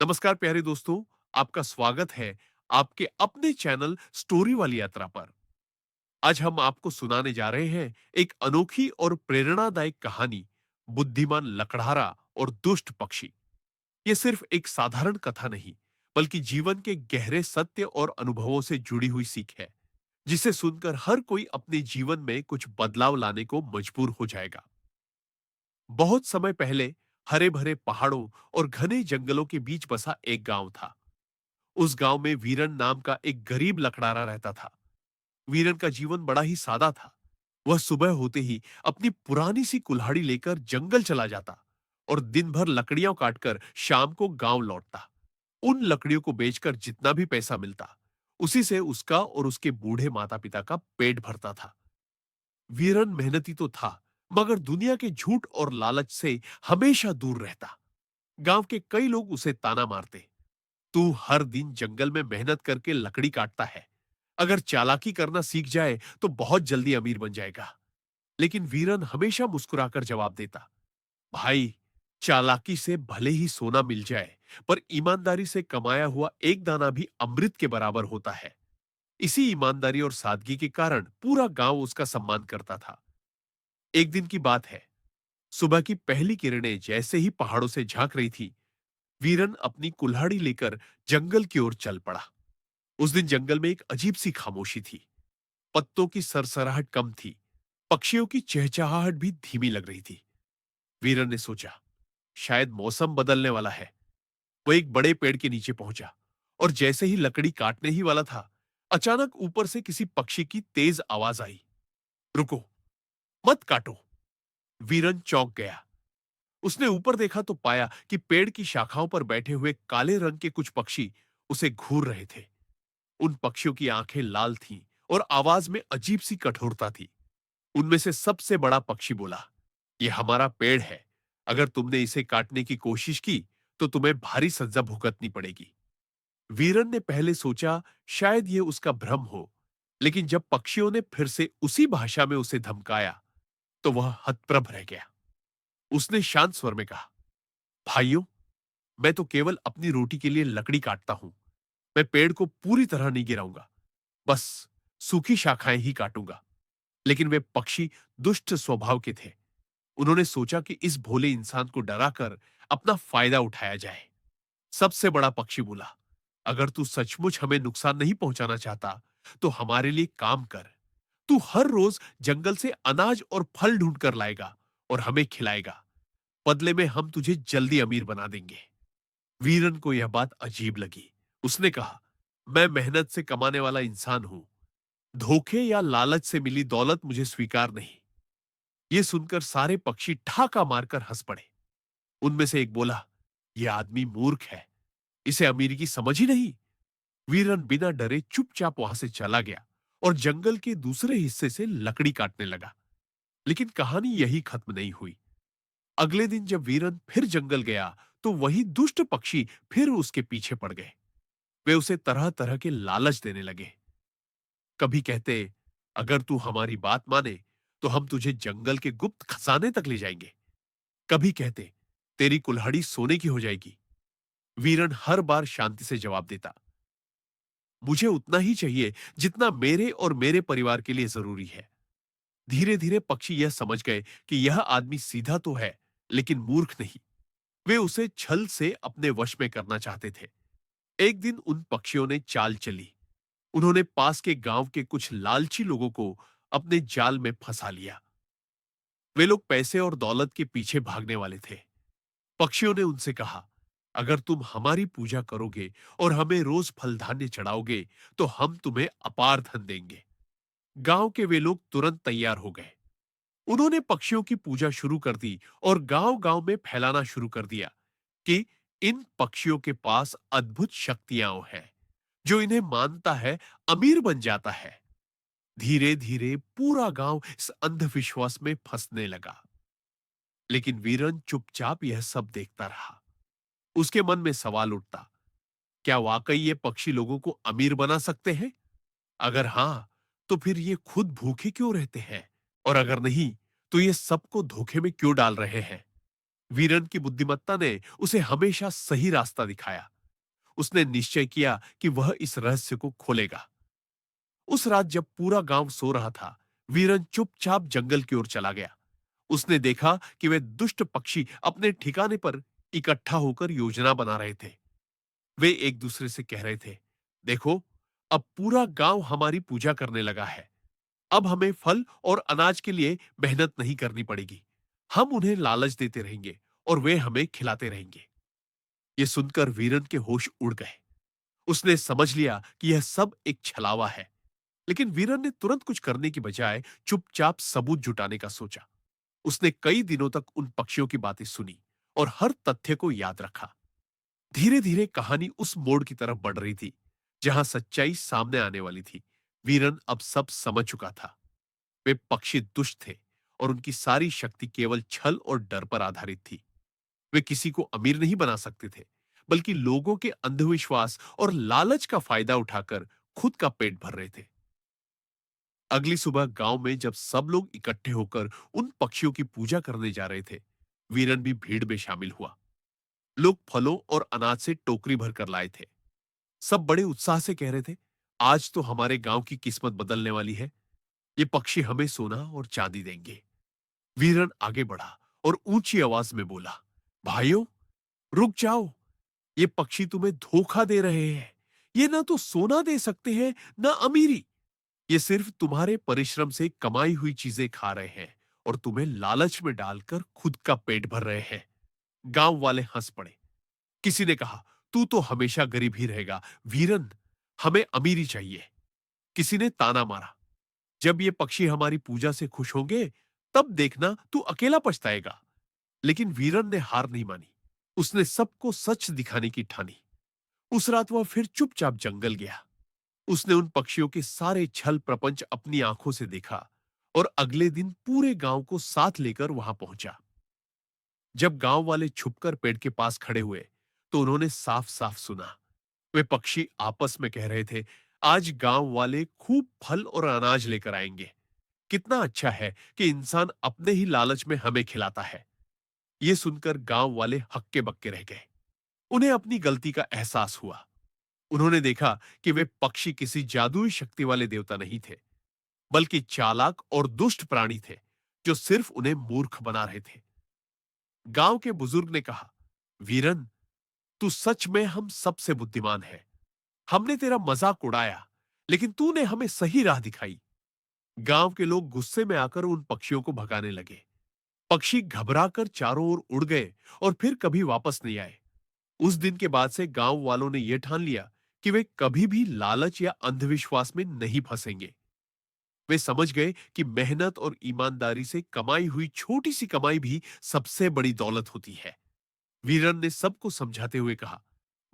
नमस्कार प्यारे दोस्तों, आपका स्वागत है आपके अपने चैनल स्टोरी वाली यात्रा पर। आज हम आपको सुनाने जा रहे हैं एक अनोखी और प्रेरणादायक कहानी, बुद्धिमान लकड़हारा और दुष्ट पक्षी। ये सिर्फ एक साधारण कथा नहीं, बल्कि जीवन के गहरे सत्य और अनुभवों से जुड़ी हुई सीख है, जिसे सुनकर हर कोई अपने जीवन में कुछ बदलाव लाने को मजबूर हो जाएगा। बहुत समय पहले हरे भरे पहाड़ों और घने जंगलों के बीच बसा एक गांव था। उस गांव में वीरन नाम का एक गरीब लकड़ारा रहता था। वीरन का जीवन बड़ा ही सादा था। वह सुबह होते ही अपनी पुरानी सी कुल्हाड़ी लेकर जंगल चला जाता और दिन भर लकड़ियां काटकर शाम को गांव लौटता। उन लकड़ियों को बेचकर जितना भी पैसा मिलता, उसी से उसका और उसके बूढ़े माता पिता का पेट भरता था। वीरन मेहनती तो था, मगर दुनिया के झूठ और लालच से हमेशा दूर रहता। गांव के कई लोग उसे ताना मारते, तू हर दिन जंगल में मेहनत करके लकड़ी काटता है। अगर चालाकी करना सीख जाए तो बहुत जल्दी अमीर बन जाएगा। लेकिन वीरन हमेशा मुस्कुराकर जवाब देता, भाई, चालाकी से भले ही सोना मिल जाए, पर ईमानदारी से कमाया हुआ एक दाना भी अमृत के बराबर होता है। इसी ईमानदारी और सादगी के कारण पूरा गांव उसका सम्मान करता था। एक दिन की बात है। सुबह की पहली किरणें जैसे ही पहाड़ों से झांक रही थी, वीरन अपनी कुल्हाड़ी लेकर जंगल की ओर चल पड़ा। उस दिन जंगल में एक अजीब सी खामोशी थी। पत्तों की सरसराहट कम थी, पक्षियों की चहचहाहट भी धीमी लग रही थी। वीरन ने सोचा, शायद मौसम बदलने वाला है। वो एक बड़े पेड़ के नीचे पहुंचा और जैसे ही लकड़ी काटने ही वाला था, अचानक ऊपर से किसी पक्षी की तेज आवाज आई, रुको, मत काटो। वीरन चौंक गया। उसने ऊपर देखा तो पाया कि पेड़ की शाखाओं पर बैठे हुए काले रंग के कुछ पक्षी उसे घूर रहे थे। उन पक्षियों की आंखें लाल थीं और आवाज में अजीब सी कठोरता थी। उनमें से सबसे बड़ा पक्षी बोला, यह हमारा पेड़ है। अगर तुमने इसे काटने की कोशिश की तो तुम्हें भारी सजा भुगतनी पड़ेगी। वीरन ने पहले सोचा शायद यह उसका भ्रम हो, लेकिन जब पक्षियों ने फिर से उसी भाषा में उसे धमकाया, तो वह हतप्रभ रह गया। उसने शांत स्वर में कहा, भाइयों, मैं तो केवल अपनी रोटी के लिए लकड़ी काटता हूं। मैं पेड़ को पूरी तरह नहीं गिराऊंगा, बस सूखी शाखाएं ही काटूंगा। लेकिन वे पक्षी दुष्ट स्वभाव के थे। उन्होंने सोचा कि इस भोले इंसान को डराकर अपना फायदा उठाया जाए। सबसे बड़ा पक्षी बोला, अगर तू सचमुच हमें नुकसान नहीं पहुंचाना चाहता, तो हमारे लिए काम कर। तू हर रोज जंगल से अनाज और फल ढूंढ कर लाएगा और हमें खिलाएगा। बदले में हम तुझे जल्दी अमीर बना देंगे। वीरन को यह बात अजीब लगी। उसने कहा, मैं मेहनत से कमाने वाला इंसान हूं। धोखे या लालच से मिली दौलत मुझे स्वीकार नहीं। यह सुनकर सारे पक्षी ठहाका मारकर हंस पड़े। उनमें से एक बोला, यह आदमी मूर्ख है, इसे अमीरी की समझ ही नहीं। वीरन बिना डरे चुपचाप वहां से चला गया और जंगल के दूसरे हिस्से से लकड़ी काटने लगा। लेकिन कहानी यही खत्म नहीं हुई। अगले दिन जब वीरन फिर जंगल गया, तो वही दुष्ट पक्षी फिर उसके पीछे पड़ गए। वे उसे तरह तरह के लालच देने लगे। कभी कहते, अगर तू हमारी बात माने तो हम तुझे जंगल के गुप्त खजाने तक ले जाएंगे। कभी कहते, तेरी कुल्हाड़ी सोने की हो जाएगी। वीरन हर बार शांति से जवाब देता, मुझे उतना ही चाहिए जितना मेरे और मेरे परिवार के लिए जरूरी है। धीरे धीरे पक्षी यह समझ गए कि यह आदमी सीधा तो है, लेकिन मूर्ख नहीं। वे उसे छल से अपने वश में करना चाहते थे। एक दिन उन पक्षियों ने चाल चली। उन्होंने पास के गांव के कुछ लालची लोगों को अपने जाल में फंसा लिया। वे लोग पैसे और दौलत के पीछे भागने वाले थे। पक्षियों ने उनसे कहा, अगर तुम हमारी पूजा करोगे और हमें रोज फल धान्य चढ़ाओगे, तो हम तुम्हें अपार धन देंगे। गांव के वे लोग तुरंत तैयार हो गए। उन्होंने पक्षियों की पूजा शुरू कर दी और गांव गांव में फैलाना शुरू कर दिया कि इन पक्षियों के पास अद्भुत शक्तियां हैं। जो इन्हें मानता है, अमीर बन जाता है। धीरे धीरे पूरा गांव इस अंधविश्वास में फंसने लगा। लेकिन वीरन चुपचाप यह सब देखता रहा। उसके मन में सवाल उठता, क्या वाकई ये पक्षी लोगों को अमीर बना सकते हैं? अगर हां, तो फिर ये खुद भूखे क्यों रहते हैं? और अगर नहीं, तो ये सबको धोखे में क्यों डाल रहे हैं? वीरन की बुद्धिमत्ता ने उसे हमेशा सही रास्ता दिखाया। उसने निश्चय किया कि वह इस रहस्य को खोलेगा। उस रात जब पूरा गांव सो रहा था, वीरन चुपचाप जंगल की ओर चला गया। उसने देखा कि वे दुष्ट पक्षी अपने ठिकाने पर इकट्ठा होकर योजना बना रहे थे। वे एक दूसरे से कह रहे थे, देखो, अब पूरा गांव हमारी पूजा करने लगा है। अब हमें फल और अनाज के लिए मेहनत नहीं करनी पड़ेगी। हम उन्हें लालच देते रहेंगे और वे हमें खिलाते रहेंगे। ये सुनकर वीरन के होश उड़ गए। उसने समझ लिया कि यह सब एक छलावा है। लेकिन वीरन ने तुरंत कुछ करने की बजाय चुपचाप सबूत जुटाने का सोचा। उसने कई दिनों तक उन पक्षियों की बातें सुनी और हर तथ्य को याद रखा। धीरे धीरे कहानी उस मोड़ की तरफ बढ़ रही थी जहां सच्चाई सामने आने वाली थी। वीरन अब सब समझ चुका था। वे पक्षी दुष्ट थे और उनकी सारी शक्ति केवल छल और डर पर आधारित थी। वे किसी को अमीर नहीं बना सकते थे, बल्कि लोगों के अंधविश्वास और लालच का फायदा उठाकर खुद का पेट भर रहे थे। अगली सुबह गांव में जब सब लोग इकट्ठे होकर उन पक्षियों की पूजा करने जा रहे थे, वीरन भी भीड़ में शामिल हुआ। लोग फलों और अनाज से टोकरी भर कर लाए थे। सब बड़े उत्साह से कह रहे थे, आज तो हमारे गांव की किस्मत बदलने वाली है। ये पक्षी हमें सोना और चांदी देंगे। वीरन आगे बढ़ा और ऊंची आवाज में बोला, भाइयों, रुक जाओ। ये पक्षी तुम्हें धोखा दे रहे हैं। ये ना तो सोना दे सकते हैं, ना अमीरी। ये सिर्फ तुम्हारे परिश्रम से कमाई हुई चीजें खा रहे हैं और तुम्हें लालच में डालकर खुद का पेट भर रहे हैं। गांव वाले हंस पड़े। किसी ने कहा, तू तो हमेशा गरीब ही रहेगा वीरन, हमें अमीरी चाहिए। किसी ने ताना मारा, जब ये पक्षी हमारी पूजा से खुश होंगे, तब देखना तू अकेला पछताएगा। लेकिन वीरन ने हार नहीं मानी। उसने सबको सच दिखाने की ठानी। उस रात वह फिर चुपचाप जंगल गया। उसने उन पक्षियों के सारे छल प्रपंच अपनी आंखों से देखा और अगले दिन पूरे गांव को साथ लेकर वहां पहुंचा। जब गांव वाले छुपकर पेड़ के पास खड़े हुए, तो उन्होंने साफ साफ सुना। वे पक्षी आपस में कह रहे थे, आज गांव वाले खूब फल और अनाज लेकर आएंगे। कितना अच्छा है कि इंसान अपने ही लालच में हमें खिलाता है। ये सुनकर गांव वाले हक्के बक्के रह गए। उन्हें अपनी गलती का एहसास हुआ। उन्होंने देखा कि वे पक्षी किसी जादुई शक्ति वाले देवता नहीं थे, बल्कि चालाक और दुष्ट प्राणी थे, जो सिर्फ उन्हें मूर्ख बना रहे थे। गांव के बुजुर्ग ने कहा, वीरन, तू सच में हम सबसे बुद्धिमान है। हमने तेरा मजाक उड़ाया, लेकिन तूने हमें सही राह दिखाई। गांव के लोग गुस्से में आकर उन पक्षियों को भगाने लगे। पक्षी घबराकर चारों ओर उड़ गए और फिर कभी वापस नहीं आए। उस दिन के बाद से गांव वालों ने यह ठान लिया कि वे कभी भी लालच या अंधविश्वास में नहीं फंसेंगे। वे समझ गए कि मेहनत और ईमानदारी से कमाई हुई छोटी सी कमाई भी सबसे बड़ी दौलत होती है। वीरन ने सबको समझाते हुए कहा,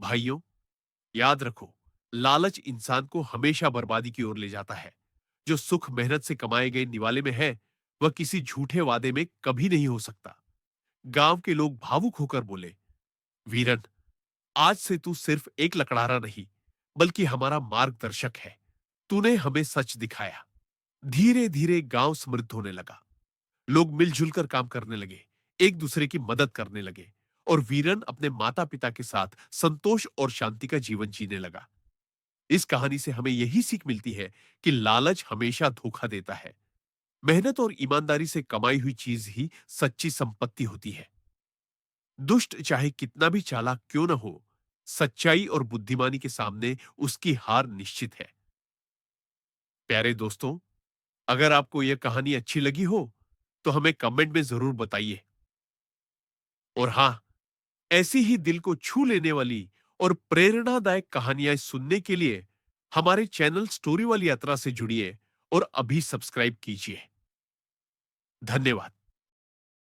भाइयों, याद रखो, लालच इंसान को हमेशा बर्बादी की ओर ले जाता है। जो सुख मेहनत से कमाए गए निवाले में है, वह किसी झूठे वादे में कभी नहीं हो सकता। गांव के लोग भावुक होकर बोले, वीरन, आज से तू सिर्फ एक लकड़ारा नहीं, बल्कि हमारा मार्गदर्शक है। तूने हमें सच दिखाया। धीरे धीरे गांव समृद्ध होने लगा। लोग मिलजुल कर काम करने लगे, एक दूसरे की मदद करने लगे और वीरन अपने माता पिता के साथ संतोष और शांति का जीवन जीने लगा। इस कहानी से हमें यही सीख मिलती है कि लालच हमेशा धोखा देता है। मेहनत और ईमानदारी से कमाई हुई चीज ही सच्ची संपत्ति होती है। दुष्ट चाहे कितना भी चालाक क्यों न हो, सच्चाई और बुद्धिमानी के सामने उसकी हार निश्चित है। प्यारे दोस्तों, अगर आपको यह कहानी अच्छी लगी हो, तो हमें कमेंट में जरूर बताइए। और हां, ऐसी ही दिल को छू लेने वाली और प्रेरणादायक कहानियां सुनने के लिए हमारे चैनल स्टोरी वाली यात्रा से जुड़िए और अभी सब्सक्राइब कीजिए। धन्यवाद।